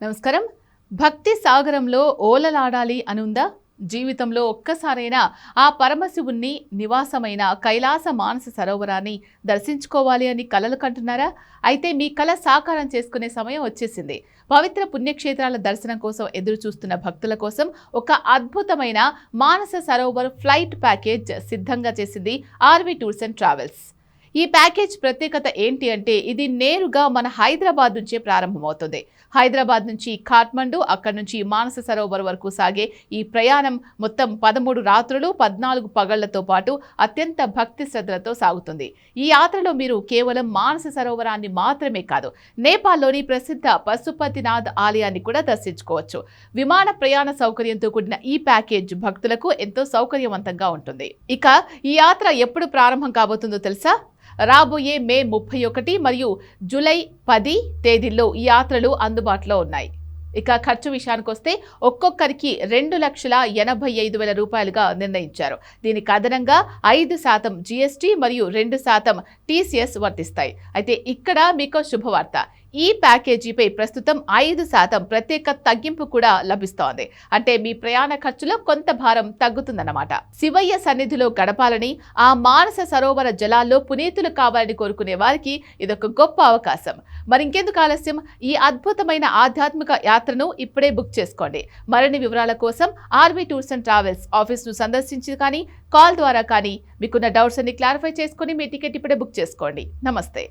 నమస్కారం. భక్తి సాగరంలో ఓలలాడాలి అనుందా? జీవితంలో ఒక్కసారైనా ఆ పరమశివుణ్ణి నివాసమైన కైలాస మానస సరోవరాన్ని దర్శించుకోవాలి అని కలలు కంటున్నారా? అయితే మీ కల సాకారం చేసుకునే సమయం వచ్చేసింది. పవిత్ర పుణ్యక్షేత్రాల దర్శనం కోసం ఎదురు చూస్తున్న భక్తుల కోసం ఒక అద్భుతమైన మానస సరోవర్ ఫ్లైట్ ప్యాకేజ్ సిద్ధంగా చేసింది ఆర్వి టూర్స్ అండ్ ట్రావెల్స్. ఈ ప్యాకేజ్ ప్రత్యేకత ఏంటి అంటే ఇది నేరుగా మన హైదరాబాద్ నుంచే ప్రారంభమవుతుంది. హైదరాబాద్ నుంచి కాఠ్మండు, అక్కడి నుంచి మానస సరోవర్ వరకు సాగే ఈ ప్రయాణం మొత్తం 13 రాత్రులు 14 పగళ్లతో పాటు అత్యంత భక్తి శ్రద్ధలతో సాగుతుంది. ఈ యాత్రలో మీరు కేవలం మానస సరోవరాన్ని మాత్రమే కాదు, నేపాల్లోని ప్రసిద్ధ పశుపతినాథ్ ఆలయాన్ని కూడా దర్శించుకోవచ్చు. విమాన ప్రయాణ సౌకర్యంతో కూడిన ఈ ప్యాకేజ్ భక్తులకు ఎంతో సౌకర్యవంతంగా ఉంటుంది. ఇక ఈ యాత్ర ఎప్పుడు ప్రారంభం కాబోతుందో తెలుసా? రాబోయే మే 31 మరియు జూలై 10 తేదీల్లో ఈ యాత్రలు అందుబాటులో ఉన్నాయి. ఇక ఖర్చు విషయానికి వస్తే ఒక్కొక్కరికి 2,85,000 రూపాయలుగా నిర్ణయించారు. దీనికి అదనంగా 5% జీఎస్టీ మరియు 2% టీసీఎస్ వర్తిస్తాయి. అయితే ఇక్కడ మీకు శుభవార్త, ఈ ప్యాకేజీపై ప్రస్తుతం 5% ప్రత్యేక తగ్గింపు కూడా లభిస్తోంది. అంటే మీ ప్రయాణ ఖర్చులో కొంత భారం తగ్గుతుందన్నమాట. శివయ్య సన్నిధిలో గడపాలని, ఆ మానస సరోవర జలాల్లో పునీతులు కావాలని కోరుకునే వారికి ఇదొక గొప్ప అవకాశం. మరింకెందుకు ఆలస్యం? ఈ అద్భుతమైన ఆధ్యాత్మిక యాత్రను ఇప్పుడే బుక్ చేసుకోండి. మరిన్ని వివరాల కోసం ఆర్వి టూర్స్ అండ్ ట్రావెల్స్ ఆఫీస్ను సందర్శించి కానీ కాల్ ద్వారా కానీ మీకున్న డౌట్స్ అన్ని క్లారిఫై చేసుకుని మీ టికెట్ ఇప్పుడే బుక్ చేసుకోండి. నమస్తే.